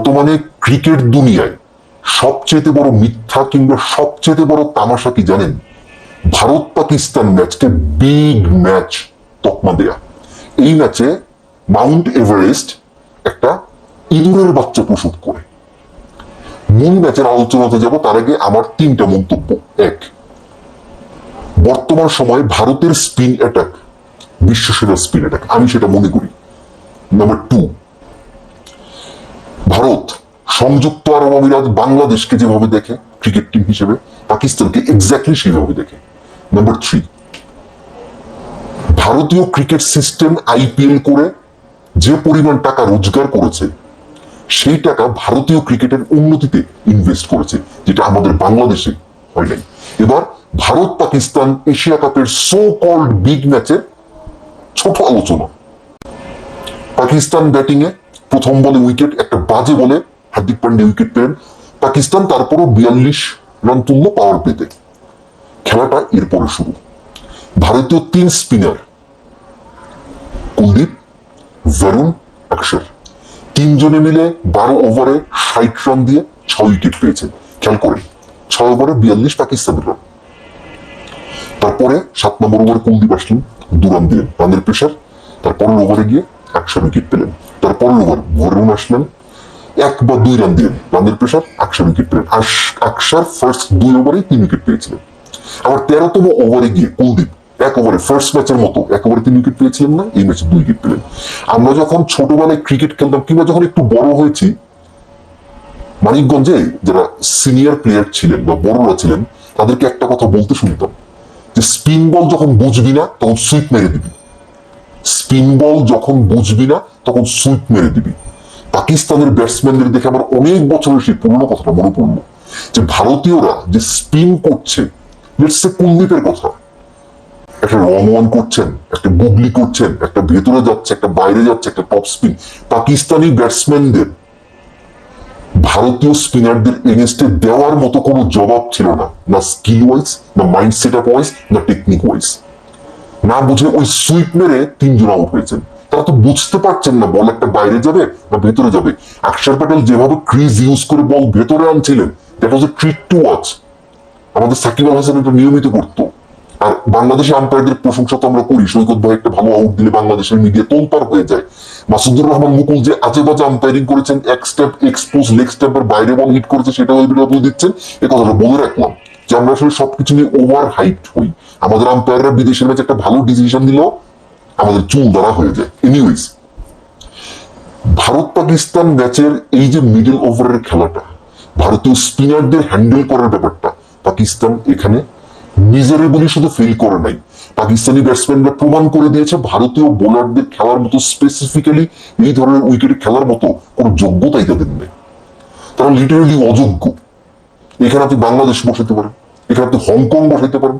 বর্তমানে ক্রিকেট দুনিয়ায় সবচেয়ে বড় মিথ্যা কিংবা সবচেয়ে বড় তামাশা কি জানেন? ভারত পাকিস্তান ম্যাচকে বিগ ম্যাচ তকমা দেয়া। এই ম্যাচে মাউন্ট এভারেস্ট একটা ইঁদুরের বাচ্চা প্রসব করে। মূল ম্যাচের আলোচনাতে যাব তার আগে আমার 3টা মন্তব্য। 1, বর্তমান সময়ে ভারতের স্পিন অ্যাটাক বিশ্বসেরা স্পিন অ্যাটাক, আমি সেটা মনে করি। নাম্বার 2, ভারত সংযুক্ত আরব আমিরাত বাংলাদেশকে যেভাবে দেখে ক্রিকেট টিম হিসেবে, পাকিস্তানকে এক্স্যাক্টলি সেভাবে দেখে। নাম্বার 3, ভারতীয় ক্রিকেট সিস্টেম আইপিএল করে যে পরিমাণ টাকা রোজগার করেছে সেই টাকা ভারতীয় ক্রিকেটের উন্নতিতে ইনভেস্ট করেছে, যেটা আমাদের বাংলাদেশে হয় নাই। এবার ভারত পাকিস্তান এশিয়া কাপের সো কল্ড বিগ ম্যাচের ছোট আলোচনা। পাকিস্তান ব্যাটিং এ প্রথম বলে উইকেট, একটা বাজে বলে হার্দিক পান্ডে উইকেট পেলেন। পাকিস্তান তারপরও 42 রান তুলল পাওয়ার প্লেতে। খেলাটা এরপরে শুরু। ভারতীয় 3 স্পিনার কুলদীপ, ভারুণ, অক্ষর, 3 জনে মিলে 12 ওভারে 60 রান দিয়ে 6 উইকেট পেয়েছেন। খেয়াল করেন, 6 ওভারে 42 পাকিস্তানের রান। তারপরে 7 নম্বর ওভারে কুলদীপ আসলেন, 2 রান দিলেন, রানের প্রেশার। তারপরের ওভারে গিয়ে 100 উইকেট পেলেন। তারপরের ওভার ভারুণ আসলেন, 1 বা 2 রান দিলেন, রানের প্রেশার, 100 উইকেট পেলেন। আকসার ফার্স্ট 2 ওভারে 3 উইকেট পেয়েছিলেন। আবার 13তম ওভারে গিয়ে কুলদীপ 1 ওভারে ফার্স্ট ম্যাচের মতো 1 ওভারে 3 উইকেট পেয়েছিলেন না, এই ম্যাচে 2 উইকেট পেলেন। আমরা যখন ছোটবেলায় ক্রিকেট খেলতাম কিংবা যখন একটু বড় হয়েছি, মানিকগঞ্জে যারা সিনিয়র প্লেয়ার ছিলেন বা বড়রা ছিলেন তাদেরকে একটা কথা বলতে শুনতাম যে স্পিন বল যখন বুঝবি না তখন সুইপ মেরে দিবি। স্পিন বল যখন বুঝবি না তখন সুইপ মেরে দিবি। পাকিস্তানের ব্যাটসম্যানদের দেখে আমার অনেক বছরের সেই পুরনো কথাটা মনে পড়লো যে ভারতীয়রা যে স্পিন করছে, কুলদীপের কথা, একটা রং ওয়ান করছেন, একটা গুগলি করছেন, একটা ভেতরে যাচ্ছে, একটা বাইরে যাচ্ছে, একটা টপ স্পিন। পাকিস্তানি ব্যাটসম্যানদের ভারতীয় স্পিনারদের এগেনস্টে দেওয়ার মতো কোনো জবাব ছিল না, না স্কিল ওয়াইজ, না মাইন্ড সেট আপ ওয়াইজ, না টেকনিক ওয়াইজ। না বুঝে ওই সুইপ মেরে 3 জন আউট হয়েছেন। তারা তো বুঝতে পারছেন না বল একটা বাইরে যাবে না ভেতরে যাবে। অক্ষর প্যাটেল যেভাবে ক্রিজ ইউজ করে বল ভেতরে আনছিলেন, that was a treat to watch. আমাদের সাকিব আল হাসান এটা নিয়মিত করতো। আর বাংলাদেশি আম্পায়ারদের প্রশংসা তো আমরা করি, সৈকত ভাই একটা ভালো আউট দিলে বাংলাদেশের মিডিয়া তোলপাড় হয়ে যায়। মাসুদুর রহমান মুকুল যে আজে বাজে আম্পায়ারিং করেছেন, এক স্টেপ এক্সপোজ লেগ স্টেপের বাইরে বল হিট করেছে, সেটা আপনি দিচ্ছেন, এ কথাটা বলে রাখলাম যে আমরা আসলে সবকিছু নিয়ে ওভার হাইট হই। আমাদের আম্পায়াররা বিদেশের ম্যাচে একটা ভালো ডিসিশন দিলেও আমাদের চুল ধরা হয়ে যায়। এনিওয়েজ, ভারত পাকিস্তান ম্যাচের এই যে মিডল ওভারের খেলাটা, ভারতীয় স্পিনারদের হ্যান্ডেল করার ব্যাপারটা, পাকিস্তান এখানে নিজের বলে শুধু ফেল করে নাই, পাকিস্তানি ব্যাটসম্যানরা প্রমাণ করে দিয়েছে ভারতীয় বোলারদের খেলার মতো, স্পেসিফিক্যালি এই ধরনের উইকেটে খেলার মতো কোন যোগ্যতাই তাদের নেই। তারা লিটারেলি অযোগ্য। এখানে আপনি বাংলাদেশ বসাইতে পারেন, এখানে আপনি হংকং বসাইতে পারেন,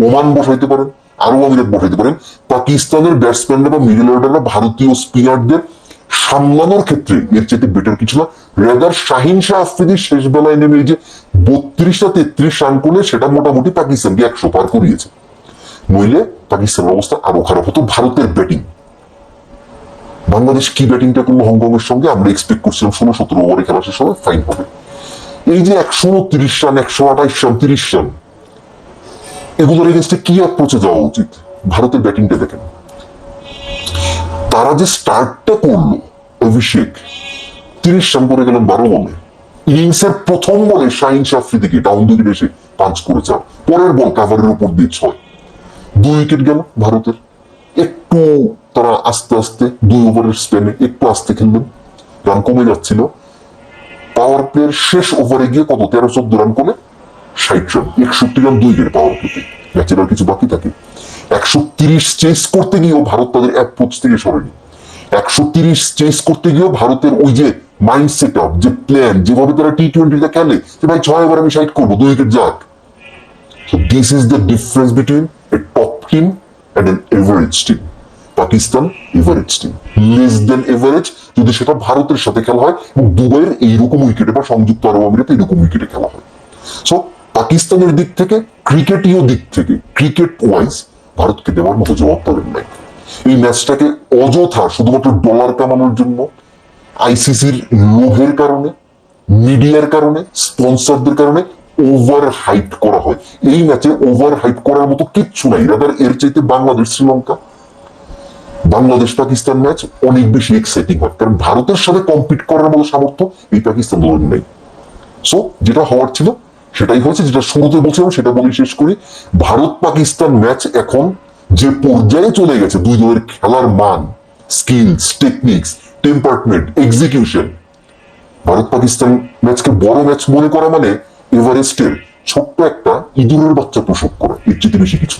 ওমান বসাইতে পারেন, আরব আমিরাত বসাইতে পারেন। পাকিস্তানের ব্যাটসম্যানরা বা মিডল অর্ডাররা ভারতীয় স্পিনারদের সামলানোর ক্ষেত্রে এর চেয়ে বেটার কিছু না। রেদার শাহিন শাহ আফ্রিদি শেষ বেলায় নেমে যে 32-33 রান করলে সেটা মোটামুটি পাকিস্তানকে 100 পার করিয়েছে। নইলে পাকিস্তানের অবস্থা আরো খারাপ হতো। ভারতের ব্যাটিং, বাংলাদেশ কি ব্যাটিংটা করলো হংকং এর সঙ্গে, আমরা এক্সপেক্ট করছিলাম 16-17 ওভারে খেলা শেষ হবে, ফাইন হবে। এই যে 129 রান, 128 রান, 30 রান, এগুলোর এগেন্স্টে কি অ্যাপ্রোচে যাওয়া উচিত? ভারতের ব্যাটিংটা দেখেন। তারা যে স্টার্টটা করলো, অভিষেক 30 রান করে গেলেন 12 বলে। ইনিংসের প্রথম বলে শাহিন শাহ আফ্রিদিকে ডাউন উইকেট এসে পাঁচ করে চার, পরের বল কাভারের উপর দিয়ে 6, 2 উইকেট গেল ভারতের। একটু তারা আস্তে আস্তে 2 ওভারের স্পেনে একটু আস্তে খেললেন, রান কমে যাচ্ছিল। পাওয়ার প্লের শেষ ওভারে গিয়ে কত 13-14 রান করে 60 রান, 61 রান 2 উইকেট পাওয়ার প্লেতে। ম্যাচের আর কিছু বাকি থাকে। 130 চেস করতে গিয়েও ভারত তাদের অ্যাপ্রোচ থেকে সরেনি। 130 চেস করতে গিয়েও ভারতের ওই যে মাইন্ড সেট আপ, যে প্ল্যান, যেভাবে তারা টি-20তে খেলে যে ভাই 6 ওভার আমি 60 করবো, 2 উইকেট যাক। So this is the difference between a top team and an average team. Pakistan average team, less than average যদি সেটা ভারতের সাথে খেলা হয় এবং দুবাইয়ের এইরকম উইকেটে বা সংযুক্ত আরব আমিরাতে এইরকম উইকেটে খেলা হয়। সো পাকিস্তানের দিক থেকে, ক্রিকেটীয় দিক থেকে, ক্রিকেট ওয়াইজ ভারতকে দেওয়ার মতো জবাব তাদের নাই। এই ম্যাচটাকে অযথা শুধুমাত্র ডলার কামানোর জন্য আইসিসির লোভের কারণে, মিডিয়ার কারণে, স্পন্সরদের কারণে ওভার হাইপ করা হয়। এই ম্যাচে ওভার হাইপ করার মতো কিচ্ছু নাই। রাদার এর চাইতে বাংলাদেশ শ্রীলঙ্কা, বাংলাদেশ পাকিস্তান ম্যাচ অনেক বেশি এক্সাইটিং হয়, কারণ ভারতের সাথে কম্পিট করার মতো সামর্থ্য এই পাকিস্তান দলের নেই। সো যেটা হওয়ার ছিল সেটাই হয়েছে। যেটা শুরুতে বলছিলাম সেটা বলে শেষ করি। ভারত পাকিস্তান ম্যাচ এখন যে পর্যায়ে চলে গেছে, দুই দলের খেলার মান, skills, techniques, temperament, execution, Bharat Pakistan ম্যাচকে বড় ম্যাচ মনে করা মানে এভারেস্টের ছোট্ট একটা ইঁদুরের বাচ্চা প্রসব করা, এর চেয়ে বেশি কিছু।